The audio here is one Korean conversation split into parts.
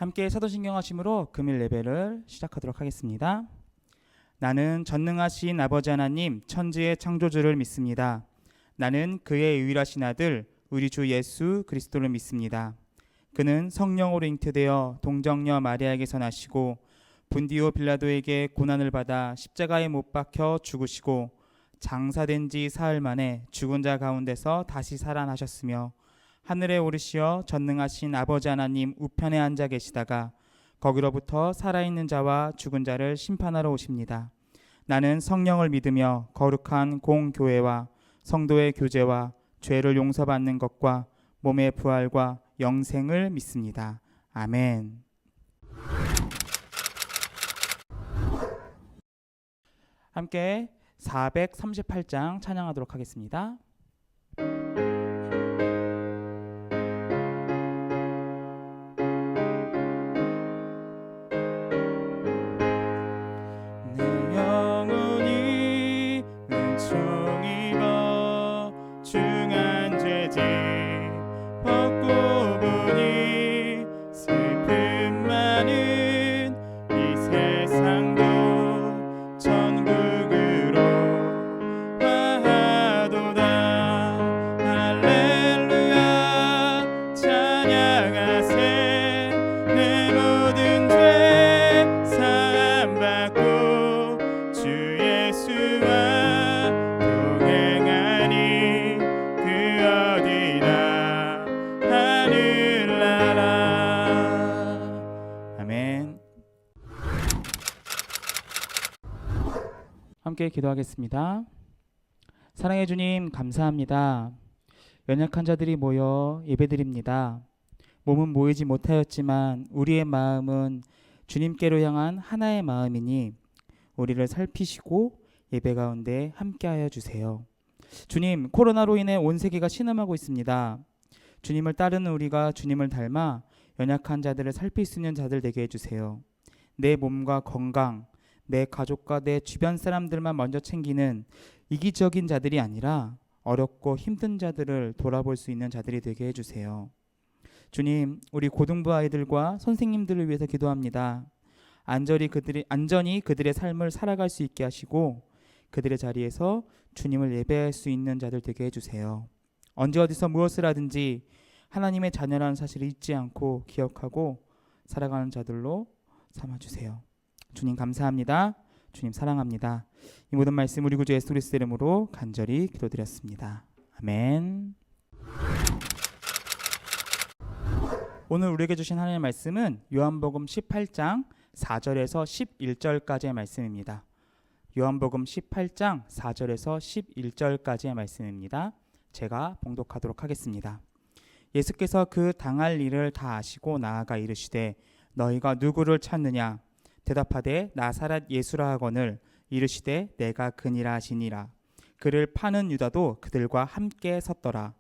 함께 사도신경 하심으로 금일 예배를 시작하도록 하겠습니다. 나는 전능하신 아버지 하나님 천지의 창조주를 믿습니다. 나는 그의 유일하신 아들 우리 주 예수 그리스도를 믿습니다. 그는 성령으로 잉태되어 동정녀 마리아에게서 나시고 분디오 빌라도에게 고난을 받아 십자가에 못 박혀 죽으시고 장사된 지 사흘 만에 죽은 자 가운데서 다시 살아나셨으며 하늘에 오르시어 전능하신 아버지 하나님 우편에 앉아 계시다가 거기로부터 살아있는 자와 죽은 자를 심판하러 오십니다. 나는 성령을 믿으며 거룩한 공교회와 성도의 교제와 죄를 용서받는 것과 몸의 부활과 영생을 믿습니다. 아멘. 함께 438장 찬양하도록 하겠습니다. 함께 기도하겠습니다. 사랑해 주님 감사합니다. 연약한 자들이 모여 예배드립니다. 몸은 모이지 못하였지만 우리의 마음은 주님께로 향한 하나의 마음이니 우리를 살피시고 예배 가운데 함께하여 주세요. 주님, 코로나로 인해 온 세계가 신음하고 있습니다. 주님을 따르는 우리가 주님을 닮아 연약한 자들을 살필 수 있는 자들 되게 해주세요. 내 몸과 건강, 내 가족과 내 주변 사람들만 먼저 챙기는 이기적인 자들이 아니라 어렵고 힘든 자들을 돌아볼 수 있는 자들이 되게 해주세요. 주님, 우리 고등부 아이들과 선생님들을 위해서 기도합니다. 안전히 그들의 삶을 살아갈 수 있게 하시고 그들의 자리에서 주님을 예배할 수 있는 자들 되게 해주세요. 언제 어디서 무엇을 하든지 하나님의 자녀라는 사실을 잊지 않고 기억하고 살아가는 자들로 삼아주세요. 주님 감사합니다. 주님 사랑합니다. 이 모든 말씀 우리 구주 예수 그리스도 이름으로 간절히 기도드렸습니다. 아멘. 오늘 우리에게 주신 하나님의 말씀은 요한복음 18장 4절에서 11절까지의 말씀입니다. 요한복음 18장 4절에서 11절까지의 말씀입니다. 제가 봉독하도록 하겠습니다. 예수께서 그 당할 일을 다 아시고 나아가 이르시되 너희가 누구를 찾느냐? 대답하되 나사렛 예수라 하거늘 이르시되 내가 그니라 하시니라. 그를 파는 유다도 그들과 함께 섰더라.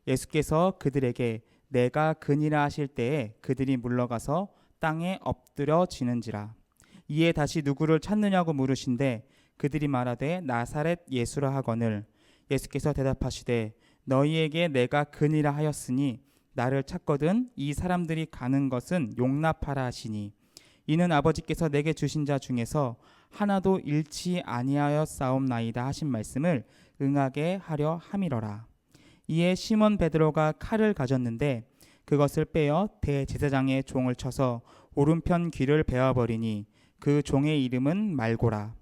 예수께서 그들에게 내가 그니라 하실 때에 그들이 물러가서 땅에 엎드려 지는지라. 이에 다시 누구를 찾느냐고 물으신데 그들이 말하되 나사렛 예수라 하거늘 예수께서 대답하시되 너희에게 내가 그니라 하였으니 나를 찾거든 이 사람들이 가는 것은 용납하라 하시니 이는 아버지께서 내게 주신 자 중에서 하나도 잃지 아니하였사옵나이다 하신 말씀을 응하게 하려 함이러라. 이에 시몬 베드로가 칼을 가졌는데 그것을 빼어 대제사장의 종을 쳐서 오른편 귀를 베어버리니 그 종의 이름은 말고라.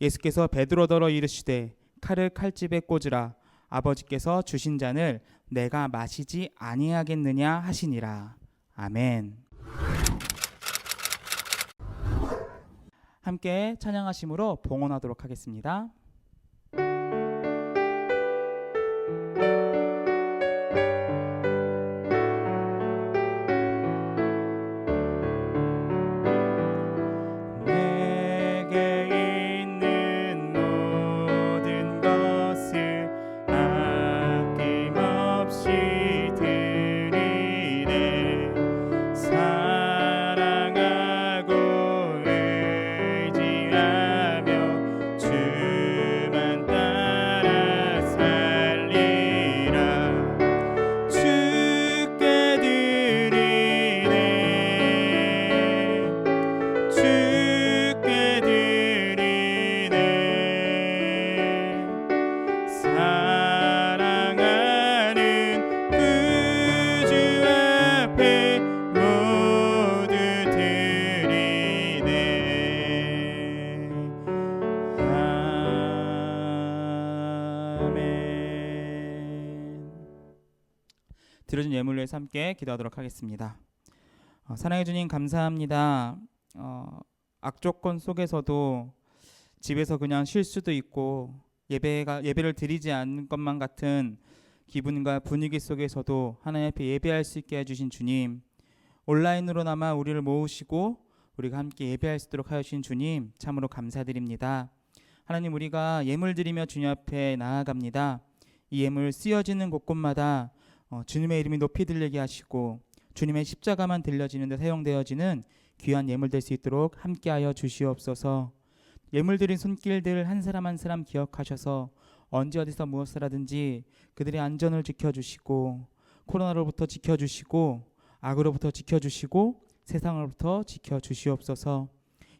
예수께서 베드로더러 이르시되 칼을 칼집에 꽂으라. 아버지께서 주신 잔을 내가 마시지 아니하겠느냐 하시니라. 아멘. 함께 찬양하심으로 봉헌하도록 하겠습니다. 사랑하고 의지하며 주 드려진 예물을 위해서 함께 기도하도록 하겠습니다. 사랑해 주님 감사합니다. 악조건 속에서도 집에서 그냥 쉴 수도 있고 예배를 드리지 않는 것만 같은 기분과 분위기 속에서도 하나님 앞에 예배할 수 있게 해주신 주님, 온라인으로나마 우리를 모으시고 우리가 함께 예배할 수 있도록 하신 주님 참으로 감사드립니다. 하나님, 우리가 예물 드리며 주님 앞에 나아갑니다. 이 예물 쓰여지는 곳곳마다 주님의 이름이 높이 들리게 하시고 주님의 십자가만 들려지는 데 사용되어지는 귀한 예물 될 수 있도록 함께하여 주시옵소서. 예물 드린 손길들 한 사람 한 사람 기억하셔서 언제 어디서 무엇을 하든지 그들의 안전을 지켜주시고 코로나로부터 지켜주시고 악으로부터 지켜주시고 세상으로부터 지켜주시옵소서.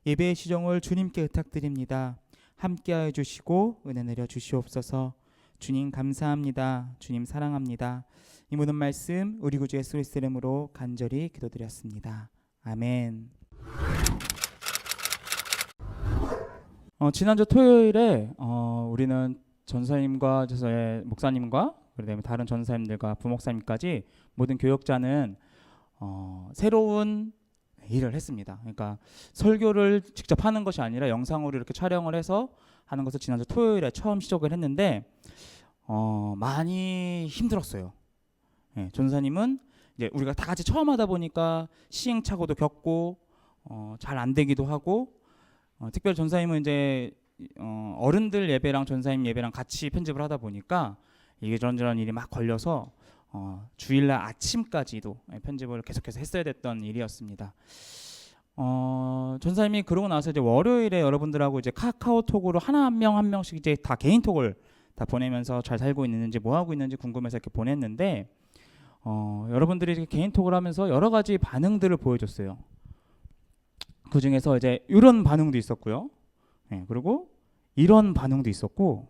예배의 시정을 주님께 의탁드립니다. 함께하여 주시고 은혜 내려 주시옵소서. 주님 감사합니다. 주님 사랑합니다. 이 모든 말씀 우리 구주 예수 그리스도의 이름으로 간절히 기도드렸습니다. 아멘. 지난주 토요일에 우리는 전사님과 저의 목사님과 그다음에 다른 전사님들과 부목사님까지 모든 교역자는 새로운 일을 했습니다. 그러니까 설교를 직접 하는 것이 아니라 영상으로 이렇게 촬영을 해서 하는 것을 지난주 토요일에 처음 시작을 했는데 많이 힘들었어요. 예, 전사님은 이제 우리가 다 같이 처음 하다 보니까 시행착오도 겪고 잘 안 되기도 하고 특별히 전사님은 이제 어른들 예배랑 전사님 예배랑 같이 편집을 하다 보니까 이게 저런 일이 막 걸려서 주일날 아침까지도 편집을 계속해서 했어야 됐던 일이었습니다. 전사님이 그러고 나서 이제 월요일에 여러분들하고 이제 카카오톡으로 한 명씩 이제 다 개인톡을 다 보내면서 잘 살고 있는지 뭐 하고 있는지 궁금해서 이렇게 보냈는데 여러분들이 이렇게 개인톡을 하면서 여러 가지 반응들을 보여줬어요. 그 중에서 이제 이런 반응도 있었고요. 네, 그리고 이런 반응도 있었고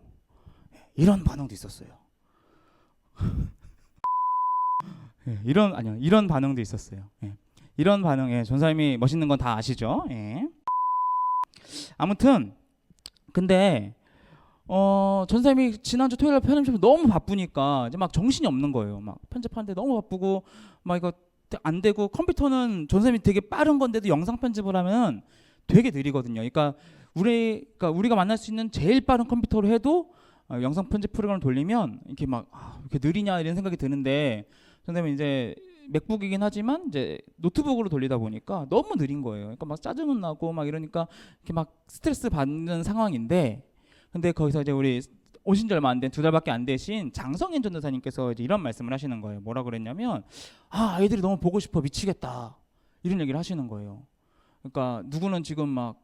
이런 반응도 있었어요. 네, 이런 반응도 있었어요. 네, 이런 반응, 전사님이 멋있는 건 다 아시죠? 예. 아무튼 근데 전사님이 지난주 토요일 편집하면 너무 바쁘니까 이제 막 정신이 없는 거예요. 막 편집하는데 너무 바쁘고 막 이거 안 되고 컴퓨터는 전사님이 되게 빠른 건데도 영상 편집을 하면 되게 느리거든요. 그러니까 우리가 만날 수 있는 제일 빠른 컴퓨터로 해도 영상 편집 프로그램을 돌리면 이렇게 막 이렇게 느리냐 이런 생각이 드는데 전사님은 이제 맥북이긴 하지만 이제 노트북으로 돌리다 보니까 너무 느린 거예요. 그러니까 막 짜증은 나고 막 이러니까 이렇게 막 스트레스 받는 상황인데 근데 거기서 이제 우리 오신 지 얼마 안 된 2달밖에 안 되신 장성현 전도사님께서 이제 이런 말씀을 하시는 거예요. 뭐라 그랬냐면 아이들이 너무 보고 싶어 미치겠다 이런 얘기를 하시는 거예요. 그러니까 누구는 지금 막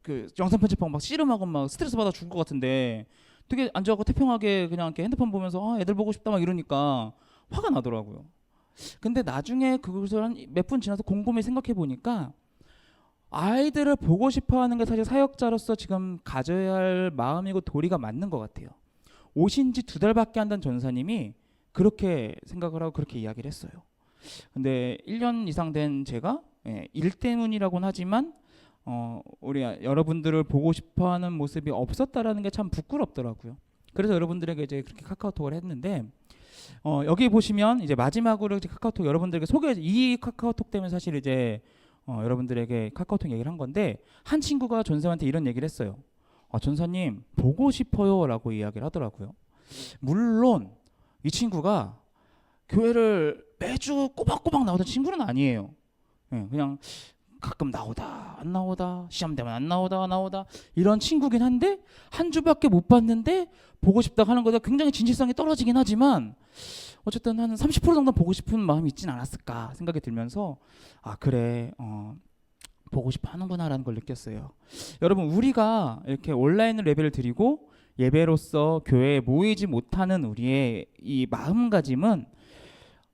그 영상 편집하고 막 씨름하고 막 스트레스 받아 죽을 것 같은데 되게 앉아갖고 태평하게 그냥 이렇게 핸드폰 보면서 애들 보고 싶다 막 이러니까 화가 나더라고요. 근데 나중에 그것을 한 몇 분 지나서 곰곰이 생각해 보니까 아이들을 보고 싶어하는 게 사실 사역자로서 지금 가져야 할 마음이고 도리가 맞는 것 같아요. 오신 지 2달밖에 안 된 전사님이 그렇게 생각을 하고 그렇게 이야기를 했어요. 근데 1년 이상 된 제가 일 때문이라고는 하지만 우리 여러분들을 보고 싶어하는 모습이 없었다라는 게 참 부끄럽더라고요. 그래서 여러분들에게 이제 그렇게 카카오톡을 했는데 여기 보시면 이제 마지막으로 이제 카카오톡 여러분들에게 이 카카오톡 때문에 사실 이제 여러분들에게 카카오톡 얘기를 한 건데 한 친구가 전사님한테 이런 얘기를 했어요. 전사님 보고 싶어요 라고 이야기를 하더라고요. 물론 이 친구가 교회를 매주 꼬박꼬박 나오던 친구는 아니에요. 그냥 가끔 나오다 안 나오다 시험 되면 안 나오다 이런 친구긴 한데 한 주밖에 못 봤는데 보고 싶다고 하는 거다 굉장히 진실성이 떨어지긴 하지만 어쨌든 한 30% 정도 보고 싶은 마음이 있진 않았을까 생각이 들면서 그래 보고 싶어 하는구나 라는 걸 느꼈어요. 여러분 우리가 이렇게 온라인으로 예배를 드리고 예배로서 교회에 모이지 못하는 우리의 이 마음가짐은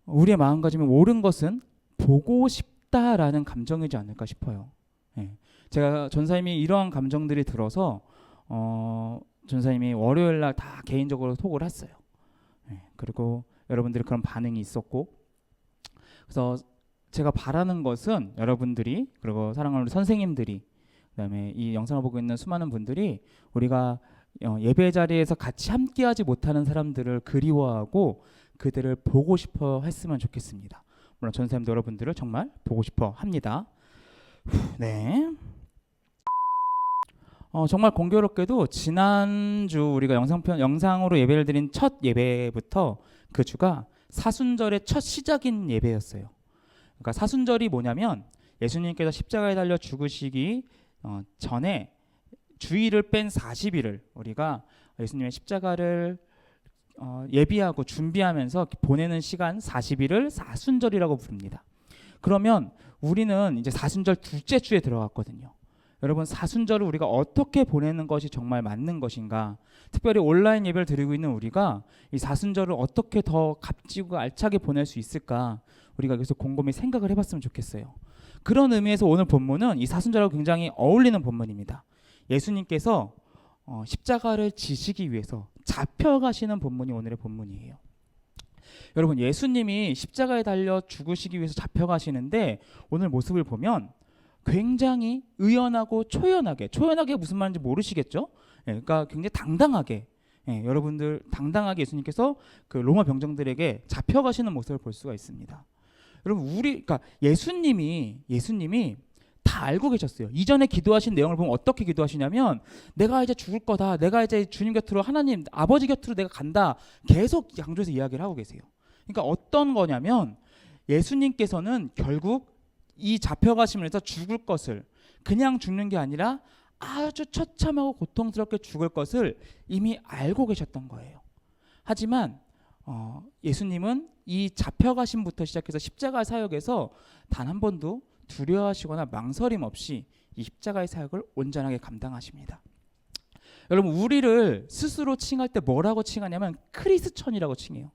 옳은 것은 보고 싶다라는 감정이지 않을까 싶어요. 제가 전사님이 이러한 감정들이 들어서 전사님이 월요일날 다 개인적으로 톡을 했어요. 그리고 여러분들이 그런 반응이 있었고 그래서 제가 바라는 것은 여러분들이 그리고 사랑하는 선생님들이 그다음에 이 영상을 보고 있는 수많은 분들이 우리가 예배 자리에서 같이 함께하지 못하는 사람들을 그리워하고 그들을 보고 싶어 했으면 좋겠습니다. 물론 전사님도 여러분들을 정말 보고 싶어 합니다. 네. 정말 공교롭게도 지난주 우리가 영상으로 예배를 드린 첫 예배부터 그 주가 사순절의 첫 시작인 예배였어요. 그러니까 사순절이 뭐냐면 예수님께서 십자가에 달려 죽으시기 전에 주일을 뺀 40일을 우리가 예수님의 십자가를 예비하고 준비하면서 보내는 시간 40일을 사순절이라고 부릅니다. 그러면 우리는 이제 사순절 둘째 주에 들어갔거든요. 여러분, 사순절을 우리가 어떻게 보내는 것이 정말 맞는 것인가? 특별히 온라인 예배를 드리고 있는 우리가 이 사순절을 어떻게 더 값지고 알차게 보낼 수 있을까? 우리가 여기서 곰곰이 생각을 해봤으면 좋겠어요. 그런 의미에서 오늘 본문은 이 사순절하고 굉장히 어울리는 본문입니다. 예수님께서 십자가를 지시기 위해서 잡혀가시는 본문이 오늘의 본문이에요. 여러분, 예수님이 십자가에 달려 죽으시기 위해서 잡혀가시는데 오늘 모습을 보면 굉장히 의연하고 초연하게 무슨 말인지 모르시겠죠? 그러니까 굉장히 당당하게 여러분들 당당하게 예수님께서 그 로마 병정들에게 잡혀가시는 모습을 볼 수가 있습니다. 여러분, 그러니까 예수님이 다 알고 계셨어요. 이전에 기도하신 내용을 보면 어떻게 기도하시냐면 내가 이제 죽을 거다. 내가 이제 주님 곁으로 하나님 아버지 곁으로 내가 간다. 계속 강조해서 이야기를 하고 계세요. 그러니까 어떤 거냐면 예수님께서는 결국 이 잡혀가심을 해서 죽을 것을 그냥 죽는 게 아니라 아주 처참하고 고통스럽게 죽을 것을 이미 알고 계셨던 거예요. 하지만 예수님은 이 잡혀가심부터 시작해서 십자가 사역에서 단 한 번도 두려워하시거나 망설임 없이 이 십자가의 사역을 온전하게 감당하십니다. 여러분, 우리를 스스로 칭할 때 뭐라고 칭하냐면 크리스천이라고 칭해요.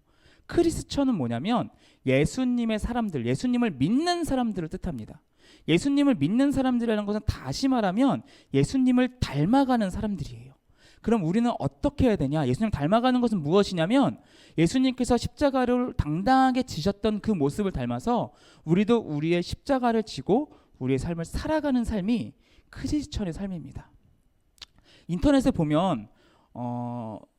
크리스천은 뭐냐면 예수님의 사람들, 예수님을 믿는 사람들을 뜻합니다. 예수님을 믿는 사람들이라는 것은 다시 말하면 예수님을 닮아가는 사람들이에요. 그럼 우리는 어떻게 해야 되냐? 예수님 닮아가는 것은 무엇이냐면 예수님께서 십자가를 당당하게 지셨던 그 모습을 닮아서 우리도 우리의 십자가를 지고 우리의 삶을 살아가는 삶이 크리스천의 삶입니다. 인터넷에 보면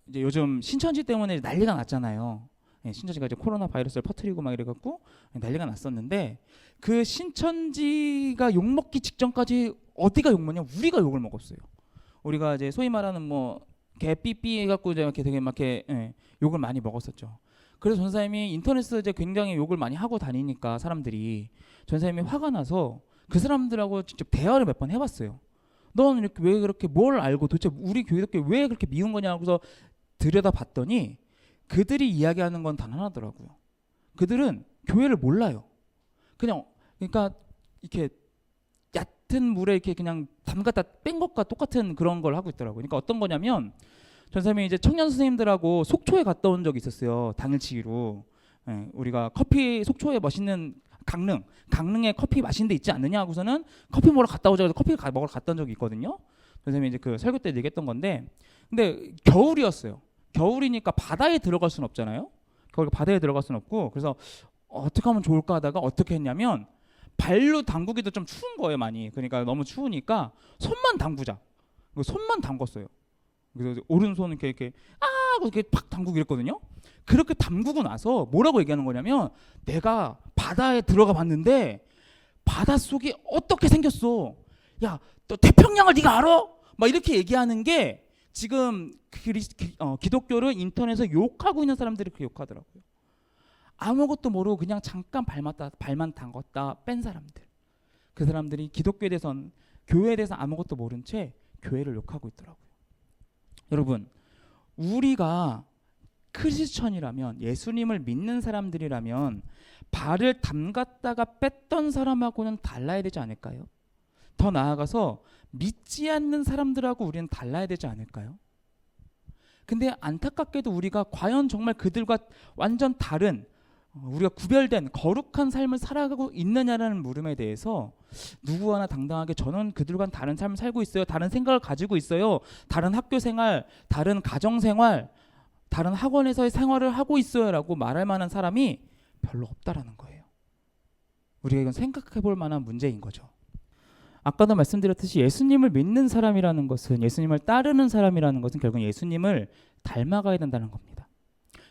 이제 요즘 신천지 때문에 난리가 났잖아요. 신천지가 이제 코로나 바이러스를 퍼뜨리고 막 이래갖고 난리가 났었는데 그 신천지가 욕먹기 직전까지 어디가 욕먹냐? 우리가 욕을 먹었어요. 우리가 이제 소위 말하는 뭐 개삐삐 해갖고 이제 이렇게 되게 막 이렇게 욕을 많이 먹었었죠. 그래서 전사님이 인터넷에서 이제 굉장히 욕을 많이 하고 다니니까 사람들이 전사님이 화가 나서 그 사람들하고 직접 대화를 몇 번 해봤어요. 넌 이렇게 왜 그렇게 뭘 알고 도대체 우리 교회답게 왜 그렇게 미운 거냐 하고서 들여다봤더니 그들이 이야기하는 건 단 하나더라고요. 그들은 교회를 몰라요. 그러니까 이렇게 얕은 물에 이렇게 그냥 담갔다 뺀 것과 똑같은 그런 걸 하고 있더라고요. 그러니까 어떤 거냐면 전사님이 이제 청년 선생님들하고 속초에 갔다 온 적이 있었어요. 당일치기로. 우리가 커피 속초에 멋있는 강릉에 커피 맛있는 데 있지 않느냐 하고서는 커피 먹으러 갔다 오자 해서 커피 먹으러 갔다 온 적이 있거든요. 선생님이 이제 그 설교 때 얘기했던 건데 근데 겨울이었어요. 겨울이니까 바다에 들어갈 수는 없잖아요. 바다에 들어갈 수는 없고 그래서 어떻게 하면 좋을까 하다가 어떻게 했냐면 발로 담그기도 좀 추운 거예요, 많이. 그러니까 너무 추우니까 손만 담그자. 손만 담궜어요. 그래서 오른손 이렇게 이렇게 팍 담그고 이랬거든요. 그렇게 담그고 나서 뭐라고 얘기하는 거냐면 내가 바다에 들어가 봤는데 바닷속이 어떻게 생겼어. 야, 너 태평양을 네가 알아? 막 이렇게 얘기하는 게 지금 기독교를 인터넷에서 욕하고 있는 사람들이 그렇게 욕하더라고요. 아무것도 모르고 그냥 잠깐 발만 담궜다 뺀 사람들. 그 사람들이 기독교에 대해서는 교회에 대해서 아무것도 모른 채 교회를 욕하고 있더라고요. 여러분, 우리가 크리스천이라면 예수님을 믿는 사람들이라면 발을 담갔다가 뺐던 사람하고는 달라야 되지 않을까요? 더 나아가서 믿지 않는 사람들하고 우리는 달라야 되지 않을까요? 근데 안타깝게도 우리가 과연 정말 그들과 완전 다른 우리가 구별된 거룩한 삶을 살아가고 있느냐라는 물음에 대해서 누구 하나 당당하게 저는 그들과는 다른 삶을 살고 있어요. 다른 생각을 가지고 있어요. 다른 학교 생활, 다른 가정 생활, 다른 학원에서의 생활을 하고 있어요 라고 말할 만한 사람이 별로 없다라는 거예요. 우리가 이건 생각해 볼 만한 문제인 거죠. 아까도 말씀드렸듯이 예수님을 믿는 사람이라는 것은 예수님을 따르는 사람이라는 것은 결국 예수님을 닮아가야 된다는 겁니다.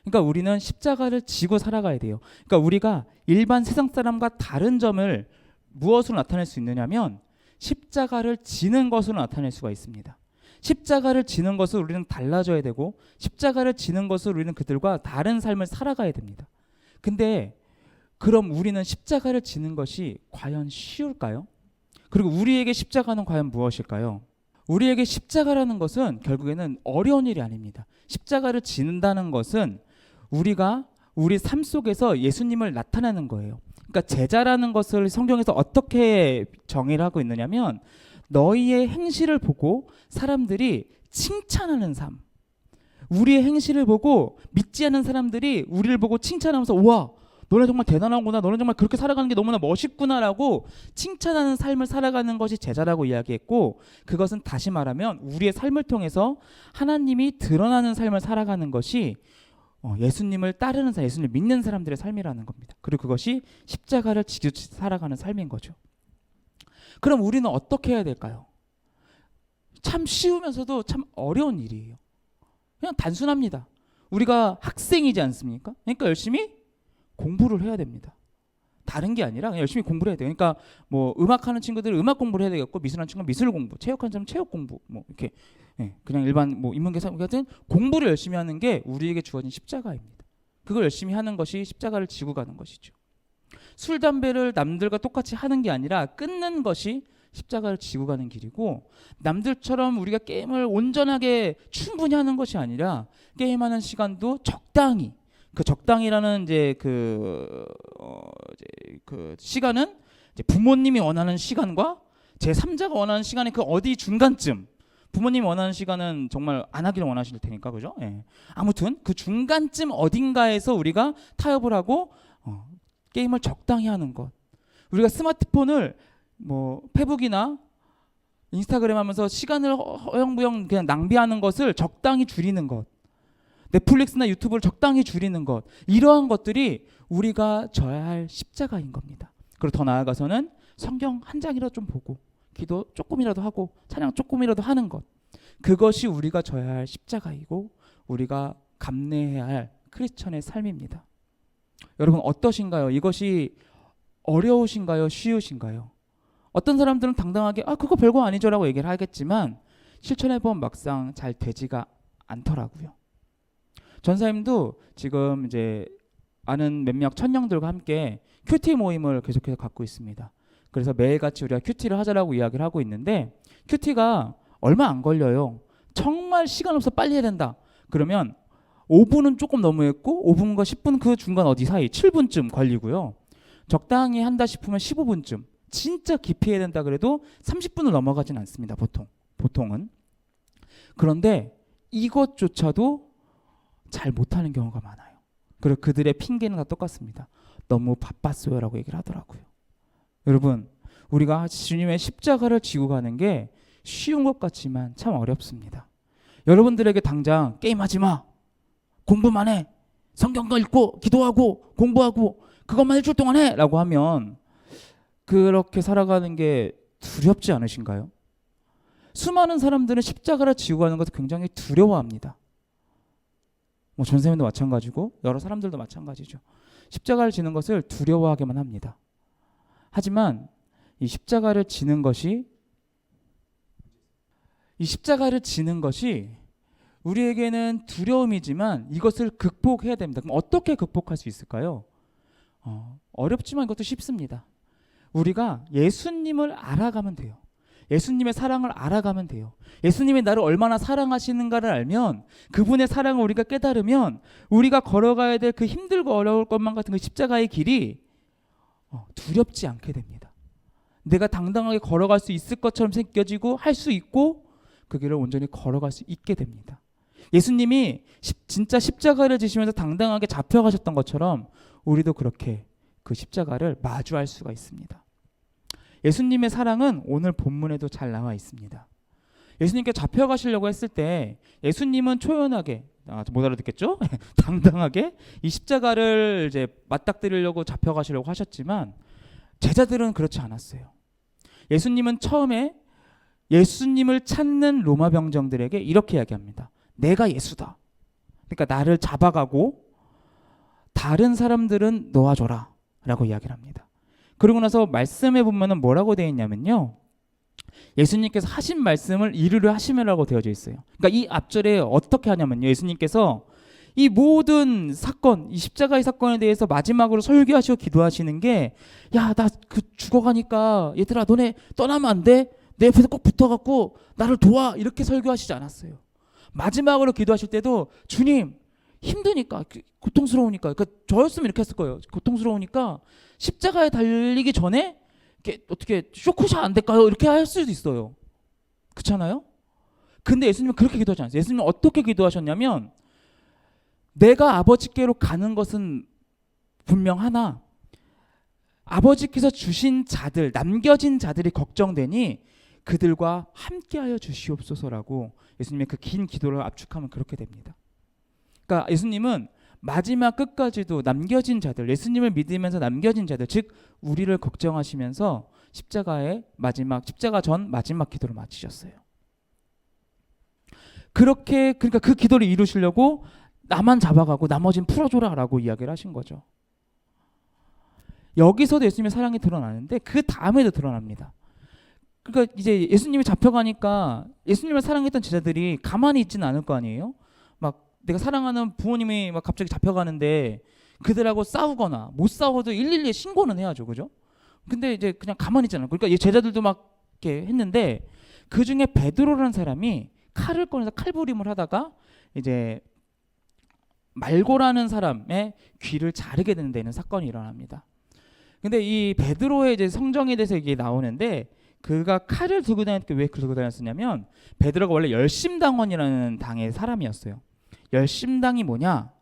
그러니까 우리는 십자가를 지고 살아가야 돼요. 그러니까 우리가 일반 세상 사람과 다른 점을 무엇으로 나타낼 수 있느냐면 십자가를 지는 것으로 나타낼 수가 있습니다. 십자가를 지는 것을 우리는 달라져야 되고 십자가를 지는 것을 우리는 그들과 다른 삶을 살아가야 됩니다. 근데 그럼 우리는 십자가를 지는 것이 과연 쉬울까요? 그리고 우리에게 십자가는 과연 무엇일까요? 우리에게 십자가라는 것은 결국에는 어려운 일이 아닙니다. 십자가를 지는다는 것은 우리가 우리 삶 속에서 예수님을 나타내는 거예요. 그러니까 제자라는 것을 성경에서 어떻게 정의를 하고 있느냐면 너희의 행실을 보고 사람들이 칭찬하는 삶. 우리의 행실을 보고 믿지 않는 사람들이 우리를 보고 칭찬하면서 우와 너네 정말 대단하구나, 너네 정말 그렇게 살아가는 게 너무나 멋있구나라고 칭찬하는 삶을 살아가는 것이 제자라고 이야기했고, 그것은 다시 말하면 우리의 삶을 통해서 하나님이 드러나는 삶을 살아가는 것이 예수님을 따르는 사람, 예수님을 믿는 사람들의 삶이라는 겁니다. 그리고 그것이 십자가를 지고 살아가는 삶인 거죠. 그럼 우리는 어떻게 해야 될까요? 참 쉬우면서도 참 어려운 일이에요. 그냥 단순합니다. 우리가 학생이지 않습니까? 그러니까 열심히 공부를 해야 됩니다. 다른 게 아니라 그냥 열심히 공부를 해야 돼요. 그러니까 뭐 음악하는 친구들은 음악 공부를 해야 되겠고, 미술하는 친구는 미술 공부, 체육하는 사람은 체육 공부, 뭐 이렇게 그냥 일반 뭐 인문계사 같은 공부를 열심히 하는 게 우리에게 주어진 십자가입니다. 그걸 열심히 하는 것이 십자가를 지고 가는 것이죠. 술, 담배를 남들과 똑같이 하는 게 아니라 끊는 것이 십자가를 지고 가는 길이고, 남들처럼 우리가 게임을 온전하게 충분히 하는 것이 아니라 게임하는 시간도 적당히, 그 적당이라는 이제 그 시간은 이제 부모님이 원하는 시간과 제3자가 원하는 시간의 그 어디 중간쯤, 부모님이 원하는 시간은 정말 안 하기를 원하실 테니까, 그죠? 예. 아무튼 그 중간쯤 어딘가에서 우리가 타협을 하고 게임을 적당히 하는 것. 우리가 스마트폰을 뭐 페북이나 인스타그램 하면서 시간을 허영부영 그냥 낭비하는 것을 적당히 줄이는 것. 넷플릭스나 유튜브를 적당히 줄이는 것. 이러한 것들이 우리가 져야 할 십자가인 겁니다. 그리고 더 나아가서는 성경 한 장이라도 좀 보고 기도 조금이라도 하고 찬양 조금이라도 하는 것. 그것이 우리가 져야 할 십자가이고 우리가 감내해야 할 크리스천의 삶입니다. 여러분 어떠신가요? 이것이 어려우신가요? 쉬우신가요? 어떤 사람들은 당당하게 그거 별거 아니죠 라고 얘기를 하겠지만 실천해보면 막상 잘 되지가 않더라고요. 전사님도 지금 이제 아는 몇몇 천령들과 함께 큐티 모임을 계속해서 갖고 있습니다. 그래서 매일같이 우리가 큐티를 하자라고 이야기를 하고 있는데 큐티가 얼마 안 걸려요. 정말 시간 없어 빨리 해야 된다. 그러면 5분은 조금 너무했고 5분과 10분 그 중간 어디 사이 7분쯤 걸리고요. 적당히 한다 싶으면 15분쯤. 진짜 깊이 해야 된다 그래도 30분을 넘어가진 않습니다. 보통은. 그런데 이것조차도 잘 못하는 경우가 많아요. 그리고 그들의 핑계는 다 똑같습니다. 너무 바빴어요 라고 얘기를 하더라고요. 여러분 우리가 주님의 십자가를 지고 가는 게 쉬운 것 같지만 참 어렵습니다. 여러분들에게 당장 게임하지 마, 공부만 해, 성경 읽고 기도하고 공부하고 그것만 일주일 동안 해 라고 하면 그렇게 살아가는 게 두렵지 않으신가요? 수많은 사람들은 십자가를 지고 가는 것을 굉장히 두려워합니다. 뭐 전생님도 마찬가지고 여러 사람들도 마찬가지죠. 십자가를 지는 것을 두려워하게만 합니다. 하지만 이 십자가를 지는 것이 우리에게는 두려움이지만 이것을 극복해야 됩니다. 그럼 어떻게 극복할 수 있을까요? 어렵지만 이것도 쉽습니다. 우리가 예수님을 알아가면 돼요. 예수님의 사랑을 알아가면 돼요. 예수님이 나를 얼마나 사랑하시는가를 알면 그분의 사랑을 우리가 깨달으면 우리가 걸어가야 될 그 힘들고 어려울 것만 같은 그 십자가의 길이 두렵지 않게 됩니다. 내가 당당하게 걸어갈 수 있을 것처럼 생겨지고 할 수 있고 그 길을 온전히 걸어갈 수 있게 됩니다. 예수님이 진짜 십자가를 지시면서 당당하게 잡혀가셨던 것처럼 우리도 그렇게 그 십자가를 마주할 수가 있습니다. 예수님의 사랑은 오늘 본문에도 잘 나와 있습니다. 예수님께 잡혀가시려고 했을 때 예수님은 초연하게 못 알아듣겠죠? 당당하게 이 십자가를 이제 맞닥뜨리려고 잡혀가시려고 하셨지만 제자들은 그렇지 않았어요. 예수님은 처음에 예수님을 찾는 로마 병정들에게 이렇게 이야기합니다. 내가 예수다. 그러니까 나를 잡아가고 다른 사람들은 놓아줘라 라고 이야기를 합니다. 그러고 나서 말씀해 보면은 뭐라고 되어 있냐면요, 예수님께서 하신 말씀을 이루려 하심이라고 되어져 있어요. 그러니까 이 앞절에 어떻게 하냐면요, 예수님께서 이 모든 사건, 이 십자가의 사건에 대해서 마지막으로 설교하시고 기도하시는 게, 야, 나 그 죽어가니까 얘들아 너네 떠나면 안 돼? 내 옆에서 꼭 붙어갖고 나를 도와, 이렇게 설교하시지 않았어요. 마지막으로 기도하실 때도 주님 힘드니까, 고통스러우니까, 그러니까 저였으면 이렇게 했을 거예요. 고통스러우니까 십자가에 달리기 전에 이렇게 어떻게 쇼크샷 안 될까요? 이렇게 할 수도 있어요. 그렇잖아요? 근데 예수님은 그렇게 기도하지 않았어요. 예수님은 어떻게 기도하셨냐면, 내가 아버지께로 가는 것은 분명하나 아버지께서 주신 자들, 남겨진 자들이 걱정되니 그들과 함께하여 주시옵소서라고 예수님의 그 긴 기도를 압축하면 그렇게 됩니다. 그러니까 예수님은 마지막 끝까지도 남겨진 자들, 예수님을 믿으면서 남겨진 자들, 즉 우리를 걱정하시면서 십자가 전 마지막 기도를 마치셨어요. 그렇게, 그러니까 그 기도를 이루시려고 나만 잡아가고 나머지는 풀어줘라라고 이야기를 하신 거죠. 여기서도 예수님의 사랑이 드러나는데 그 다음에도 드러납니다. 그러니까 이제 예수님이 잡혀가니까 예수님을 사랑했던 제자들이 가만히 있지는 않을 거 아니에요. 막 내가 사랑하는 부모님이 막 갑자기 잡혀가는데 그들하고 싸우거나 못 싸워도 112에 신고는 해야죠, 그죠? 근데 이제 그냥 가만히 있잖아요. 그러니까 제자들도 막 이렇게 했는데 그 중에 베드로라는 사람이 칼을 꺼내서 칼부림을 하다가 이제 말고라는 사람의 귀를 자르게 되는 데는 사건이 일어납니다. 근데 이 베드로의 이제 성정에 대해서 이게 나오는데, 그가 칼을 들고 다닐 때 왜 들고 다녔었냐면, 베드로가 원래 열심당원이라는 당의 사람이었어요. 열심당이 뭐냐?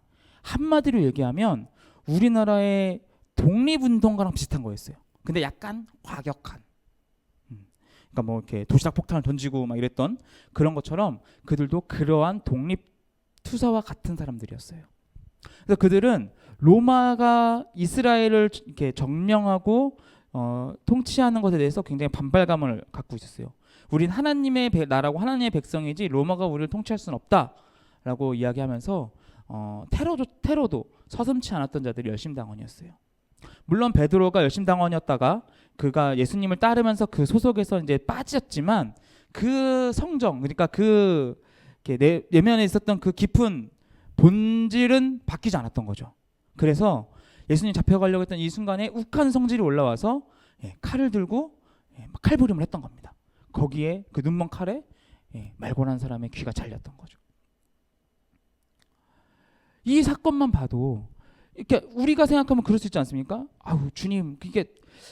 한마디로 얘기하면 우리나라의 독립운동가랑 비슷한 거였어요. 근데 약간 과격한. 그러니까 뭐 이렇게 도시락 폭탄을 던지고 막 이랬던 그런 것처럼 그들도 그러한 독립투사와 같은 사람들이었어요. 그래서 그들은 로마가 이스라엘을 이렇게 점령하고 통치하는 것에 대해서 굉장히 반발감을 갖고 있었어요. 우린 하나님의 나라고 하나님의 백성이지 로마가 우리를 통치할 수는 없다라고 이야기하면서 테러도 서슴지 않았던 자들이 열심당원이었어요. 물론 베드로가 열심당원이었다가 그가 예수님을 따르면서 그 소속에서 이제 빠졌지만 그 성정, 그러니까 그 내면에 있었던 그 깊은 본질은 바뀌지 않았던 거죠. 그래서 예수님 잡혀가려고 했던 이 순간에 욱한 성질이 올라와서 칼을 들고 칼부림을 했던 겁니다. 거기에 그 눈먼 칼에 말고란 사람의 귀가 잘렸던 거죠. 이 사건만 봐도 이렇게 우리가 생각하면 그럴 수 있지 않습니까? 아우 주님, 이게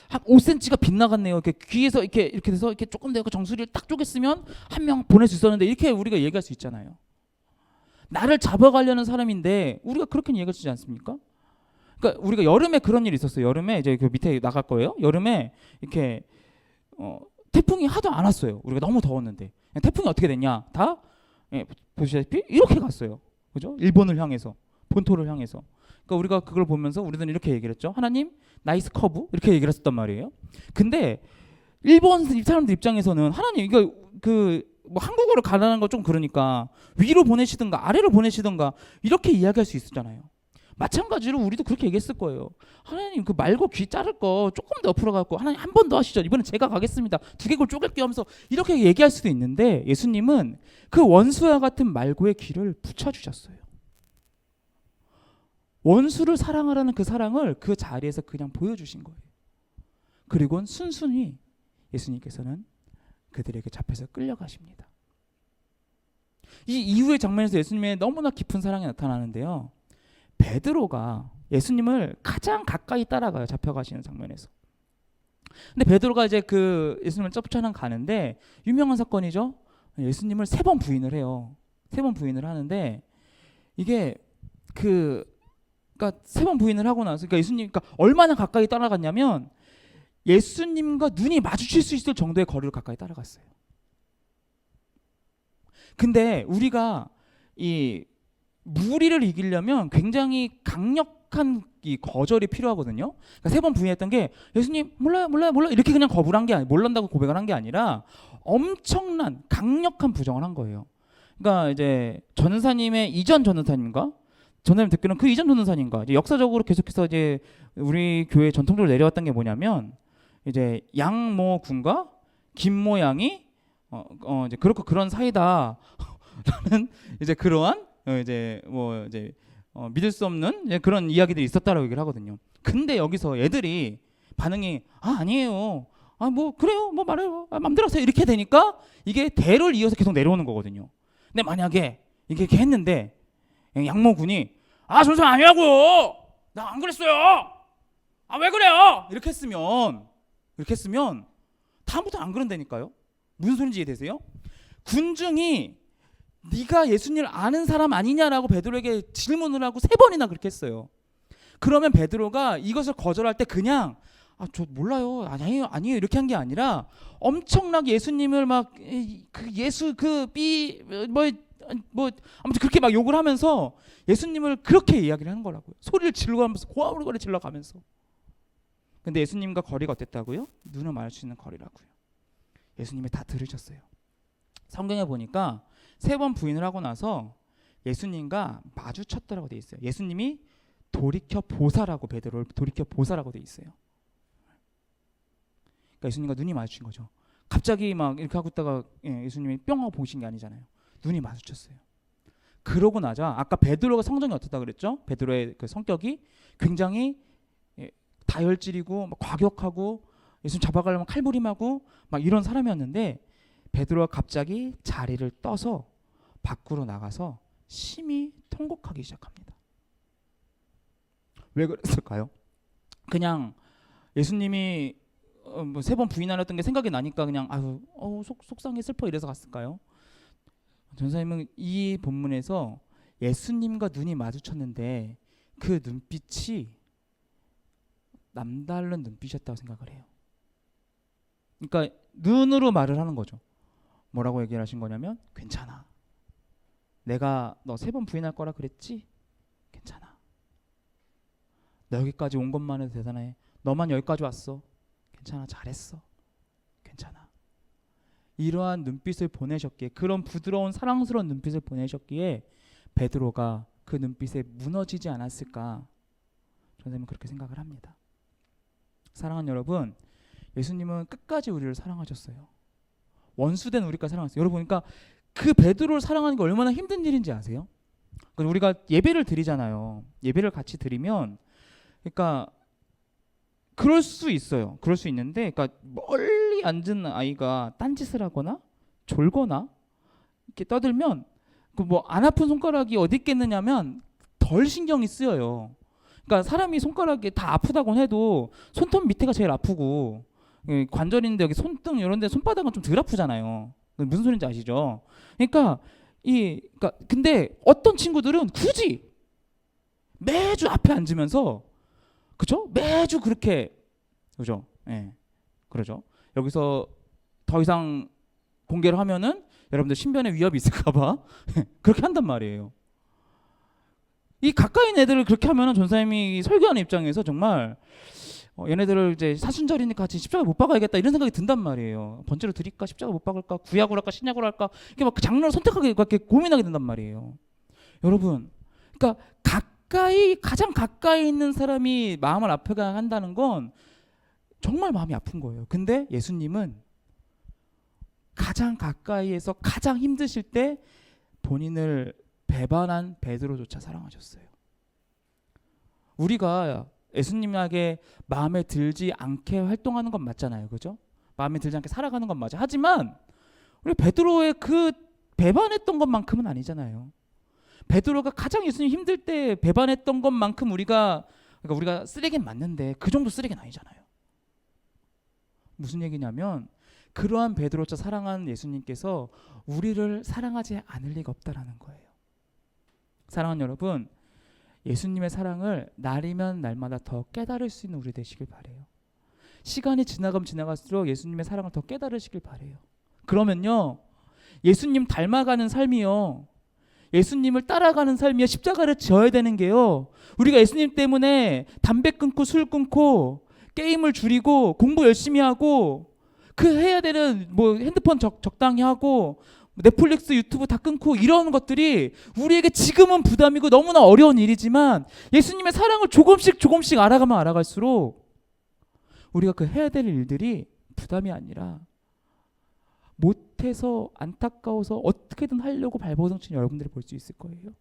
한 5cm가 빗나갔네요. 이렇게 귀에서 이렇게 돼서 이렇게 조금 내가 정수리를 딱 쪼갰으면 한 명 보낼 수 있었는데, 이렇게 우리가 얘기할 수 있잖아요. 나를 잡아가려는 사람인데 우리가 그렇게 얘기할 수 있지 않습니까? 그러니까 우리가 여름에 그런 일이 있었어요. 여름에 이제 그 밑에 나갈 거예요. 여름에 이렇게 태풍이 하도 안 왔어요. 우리가 너무 더웠는데 태풍이 어떻게 됐냐? 다 보시다시피 이렇게 갔어요. 그죠? 일본을 향해서, 본토를 향해서. 그러니까 우리가 그걸 보면서 우리는 이렇게 얘기를 했죠. 하나님, 나이스 커브, 이렇게 얘기를 했었단 말이에요. 근데 일본 사람들 입장에서는 하나님, 이거 뭐 한국어로 가라는 거 좀 그러니까 위로 보내시든가 아래로 보내시든가 이렇게 이야기할 수 있었잖아요. 마찬가지로 우리도 그렇게 얘기했을 거예요. 하나님, 그 말고 귀 자를 거 조금 더 옆으로 갖고 하나님 한 번 더 하시죠. 이번엔 제가 가겠습니다. 두개골 쪼갤게요 하면서 이렇게 얘기할 수도 있는데, 예수님은 그 원수와 같은 말고의 귀를 붙여주셨어요. 원수를 사랑하라는 그 사랑을 그 자리에서 그냥 보여주신 거예요. 그리고는 순순히 예수님께서는 그들에게 잡혀서 끌려가십니다. 이 이후의 장면에서 예수님의 너무나 깊은 사랑이 나타나는데요. 베드로가 예수님을 가장 가까이 따라가요. 잡혀가시는 장면에서. 근데 베드로가 이제 그 예수님을 쫓아는 가는데, 유명한 사건이죠. 예수님을 3번 부인을 해요. 3번 부인을 하는데, 이게 그러니까 3번 부인을 하고 나서, 그러니까 예수님, 그러니까 얼마나 가까이 따라갔냐면 예수님과 눈이 마주칠 수 있을 정도의 거리를 가까이 따라갔어요. 근데 우리가 이 무리를 이기려면 굉장히 강력한 이 거절이 필요하거든요. 그러니까 3번 부인했던 게, 예수님 몰라요 이렇게 그냥 거부를 한 게 아니라, 몰란다고 고백을 한 게 아니라 엄청난 강력한 부정을 한 거예요. 그러니까 이제 전사님의 이전 전사님과 전사님 듣기로는 그 이전 전도사님과 이제 역사적으로 계속해서 이제 우리 교회 전통적으로 내려왔던 게 뭐냐면 이제 양모 군과 김모 양이 이제 그렇고 그런 사이다라는 이제 그러한 이제 뭐 이제 믿을 수 없는 이제 그런 이야기들이 있었다라고 얘기를 하거든요. 근데 여기서 애들이 반응이 아니에요. 뭐 그래요. 뭐 말해요. 맘대로 하세요. 이렇게 되니까 이게 대를 이어서 계속 내려오는 거거든요. 근데 만약에 이렇게 했는데 양모군이 전사 아니라고. 나 안 그랬어요. 왜 그래요? 이렇게 했으면 다음부터 안 그런다니까요. 무슨 소린지 이해되세요? 군중이 네가 예수님을 아는 사람 아니냐라고 베드로에게 질문을 하고 3번이나 그렇게 했어요. 그러면 베드로가 이것을 거절할 때 그냥 저 몰라요. 아니에요. 이렇게 한 게 아니라 엄청나게 예수님을 막 그 예수 아무튼 그렇게 막 욕을 하면서 예수님을 그렇게 이야기를 하는 거라고요. 소리를 질러가면서 고함을 질러가면서. 근데 예수님과 거리가 어땠다고요? 눈을 마주칠 수 있는 거리라고요. 예수님이 다 들으셨어요. 성경에 보니까 3번 부인을 하고 나서 예수님과 마주쳤다라고 돼 있어요. 예수님이 돌이켜 보사라고 베드로를 돌이켜 보사라고 돼 있어요. 그러니까 예수님과 눈이 마주친 거죠. 갑자기 막 이렇게 하고 있다가 예수님이 뿅 하고 보신 게 아니잖아요. 눈이 마주쳤어요. 그러고 나자 아까 베드로가 성정이 어떻다 그랬죠? 베드로의 그 성격이 굉장히 다혈질이고 막 과격하고 예수님 잡아가려면 칼부림하고 막 이런 사람이었는데 베드로가 갑자기 자리를 떠서 밖으로 나가서 심히 통곡하기 시작합니다. 왜 그랬을까요? 그냥 예수님이 뭐 3번 부인하렸던 게 생각이 나니까 그냥 속상해 슬퍼 이래서 갔을까요? 전사님은 이 본문에서 예수님과 눈이 마주쳤는데 그 눈빛이 남다른 눈빛이었다고 생각을 해요. 그러니까 눈으로 말을 하는 거죠. 뭐라고 얘기를 하신 거냐면 괜찮아. 내가 너 3번 부인할 거라 그랬지? 괜찮아. 너 여기까지 온 것만 해도 대단해. 너만 여기까지 왔어. 괜찮아. 잘했어. 괜찮아. 이러한 눈빛을 보내셨기에 그런 부드러운 사랑스러운 눈빛을 보내셨기에 베드로가 그 눈빛에 무너지지 않았을까 선생님은 그렇게 생각을 합니다. 사랑하는 여러분, 예수님은 끝까지 우리를 사랑하셨어요. 원수된 우리까지 사랑하셨어요. 여러분 그러니까 그 베드로를 사랑하는 게 얼마나 힘든 일인지 아세요? 그러니까 우리가 예배를 드리잖아요. 예배를 같이 드리면 그러니까 그럴 수 있어요. 그럴 수 있는데 그러니까 멀리 앉은 아이가 딴짓을 하거나 졸거나 이렇게 떠들면 그 뭐 안 아픈 손가락이 어디 있겠느냐면 덜 신경이 쓰여요. 그러니까 사람이 손가락이 다 아프다고 해도 손톱 밑에가 제일 아프고 관절인데 여기 손등 이런 데 손바닥은 좀 덜 아프잖아요. 무슨 소리인지 아시죠? 그러니까 근데 어떤 친구들은 굳이 매주 앞에 앉으면서 그죠? 매주 그렇게 그죠? 그러죠. 여기서 더 이상 공개를 하면은 여러분들 신변에 위협이 있을까봐 그렇게 한단 말이에요. 이 가까이 있는 애들을 그렇게 하면은 전사님이 설교하는 입장에서 정말 얘네들을 이제 사순절이니까 같이 십자가 못 박아야겠다 이런 생각이 든단 말이에요. 번제로 드릴까 십자가 못 박을까 구약으로 할까 신약으로 할까 이렇게 막 그 장르를 선택하게 이렇게 고민하게 된단 말이에요. 여러분, 그러니까 가장 가까이 있는 사람이 마음을 아프게 한다는 건 정말 마음이 아픈 거예요. 근데 예수님은 가장 가까이에서 가장 힘드실 때 본인을 배반한 베드로조차 사랑하셨어요. 우리가 예수님에게 마음에 들지 않게 활동하는 건 맞잖아요. 그죠? 마음에 들지 않게 살아가는 건 맞아. 하지만 우리 베드로의 그 배반했던 것만큼은 아니잖아요. 베드로가 가장 예수님 힘들 때 배반했던 것만큼 우리가 쓰레기는 맞는데 그 정도 쓰레기는 아니잖아요. 무슨 얘기냐면 그러한 베드로처럼 사랑하는 예수님께서 우리를 사랑하지 않을 리가 없다라는 거예요. 사랑하는 여러분, 예수님의 사랑을 날이면 날마다 더 깨달을 수 있는 우리 되시길 바래요. 시간이 지나가면 지나갈수록 예수님의 사랑을 더 깨달으시길 바래요. 그러면요, 예수님 닮아가는 삶이요, 예수님을 따라가는 삶이요, 십자가를 져야 되는 게요, 우리가 예수님 때문에 담배 끊고 술 끊고 게임을 줄이고 공부 열심히 하고 그 해야 되는 뭐 핸드폰 적당히 하고 넷플릭스, 유튜브 다 끊고 이런 것들이 우리에게 지금은 부담이고 너무나 어려운 일이지만 예수님의 사랑을 조금씩 알아가면 알아갈수록 우리가 그 해야 될 일들이 부담이 아니라 못해서 안타까워서 어떻게든 하려고 발버둥치는 여러분들이 볼 수 있을 거예요.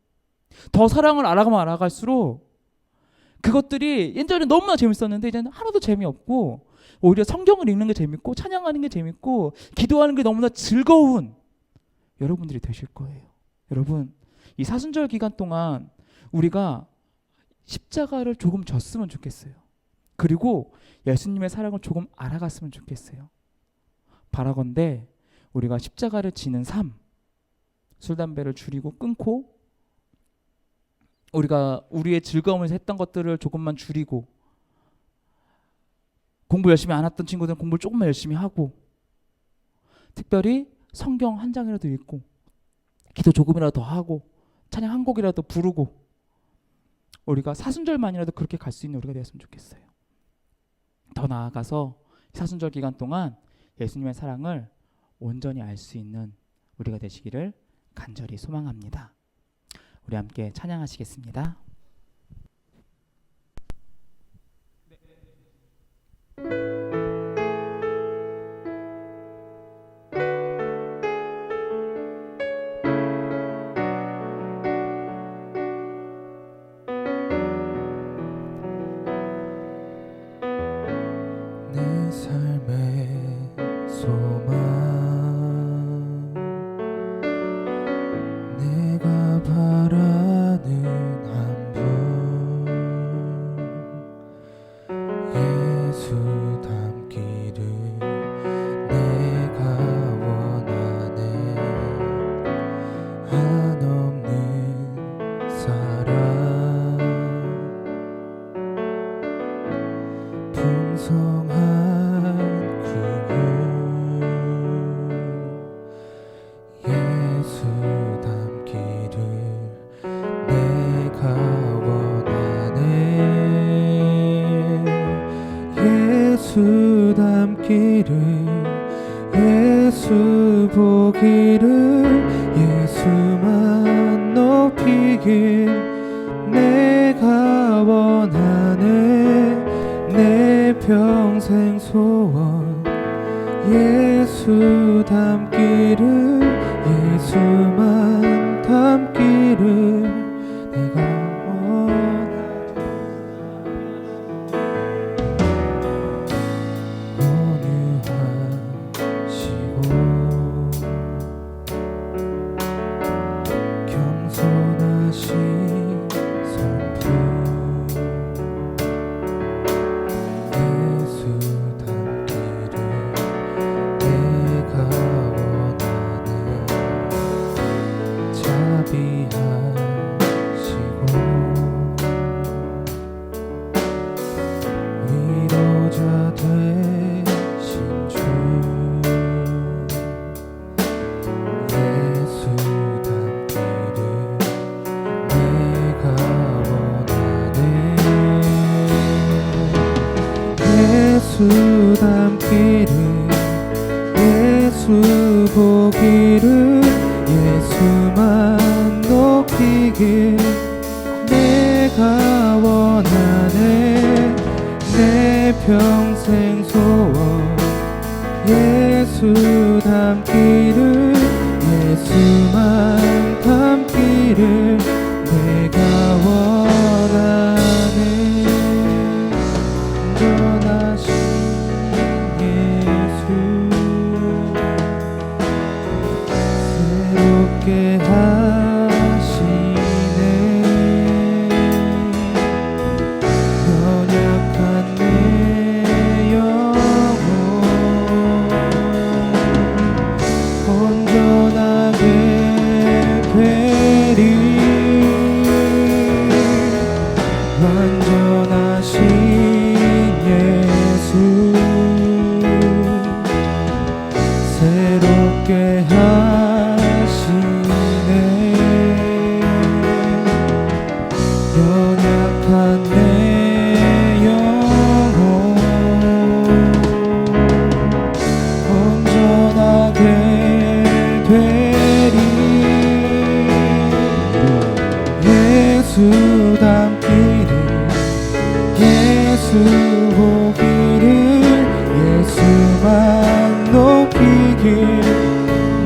더 사랑을 알아가면 알아갈수록 그것들이 예전에 너무나 재밌었는데 이제는 하나도 재미없고 오히려 성경을 읽는 게 재밌고 찬양하는 게 재밌고 기도하는 게 너무나 즐거운 여러분들이 되실 거예요. 여러분, 이 사순절 기간 동안 우리가 십자가를 조금 졌으면 좋겠어요. 그리고 예수님의 사랑을 조금 알아갔으면 좋겠어요. 바라건대 우리가 십자가를 지는 삶, 술 담배를 줄이고 끊고 우리가 우리의 즐거움을 했던 것들을 조금만 줄이고 공부 열심히 안 했던 친구들은 공부를 조금만 열심히 하고 특별히 성경 한 장이라도 읽고 기도 조금이라도 더 하고 찬양 한 곡이라도 부르고 우리가 사순절만이라도 그렇게 갈 수 있는 우리가 되었으면 좋겠어요. 더 나아가서 사순절 기간 동안 예수님의 사랑을 온전히 알 수 있는 우리가 되시기를 간절히 소망합니다. 우리 함께 찬양하시겠습니다. 내 삶의 소망 내가 바라는 한 분 예수 닮기를 내가 원하네 한없는 사랑 풍성한 구원 예수 닮기를 내가 원하네 예수 닮기를 예수 보기를 예수만 높이길 내가 원하네 내 평생 소원 예수 닮기를 예수만 닮기를 내가 원하네 온유하시고 겸손하신 성품 예수 닮기를 내가 원하네 자비하시고 위로자 되신 주 예수 닮기를 내가 원하네 예수 닮기를 예수 보기를 예수만 높이길 내가 원하네 내 평생 소원 예수 닮기를 예수만 닮기를 내가 원하네 온전하신 예수 새롭게 하시네 연약한 내 영혼 온전하게 예수 닮기를 예수 보기를 예수만 높이길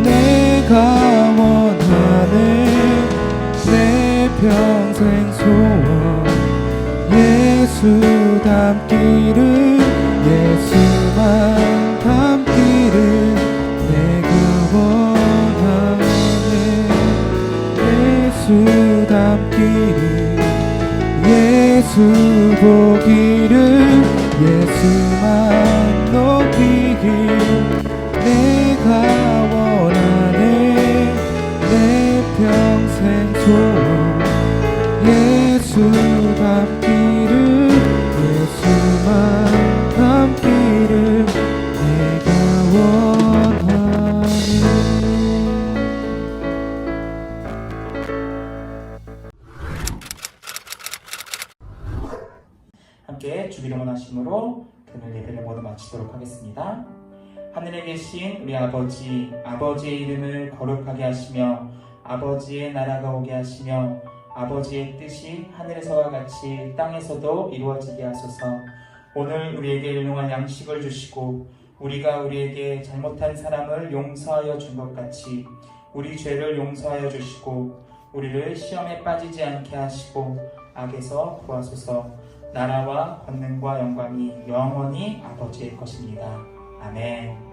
내가 원하네 내 평생 소원 예수 닮기를 예수만 닮기를 내가 원하네 예수 닮기를 예수 보기를 예수만 높이길 내가 원하네 내 평생 소원 예수 닮기를 예수만 닮기를 내가 원하네. 함께 주기를 원하심으로 오늘 예배를 모두 마치도록 하겠습니다. 하늘에 계신 우리 아버지, 아버지의 이름을 거룩하게 하시며 아버지의 나라가 오게 하시며 아버지의 뜻이 하늘에서와 같이 땅에서도 이루어지게 하소서. 오늘 우리에게 일용할 양식을 주시고 우리가 우리에게 잘못한 사람을 용서하여 준 것 같이 우리 죄를 용서하여 주시고 우리를 시험에 빠지지 않게 하시고 악에서 구하소서. 나라와 권능과 영광이 영원히 아버지의 것입니다. 아멘.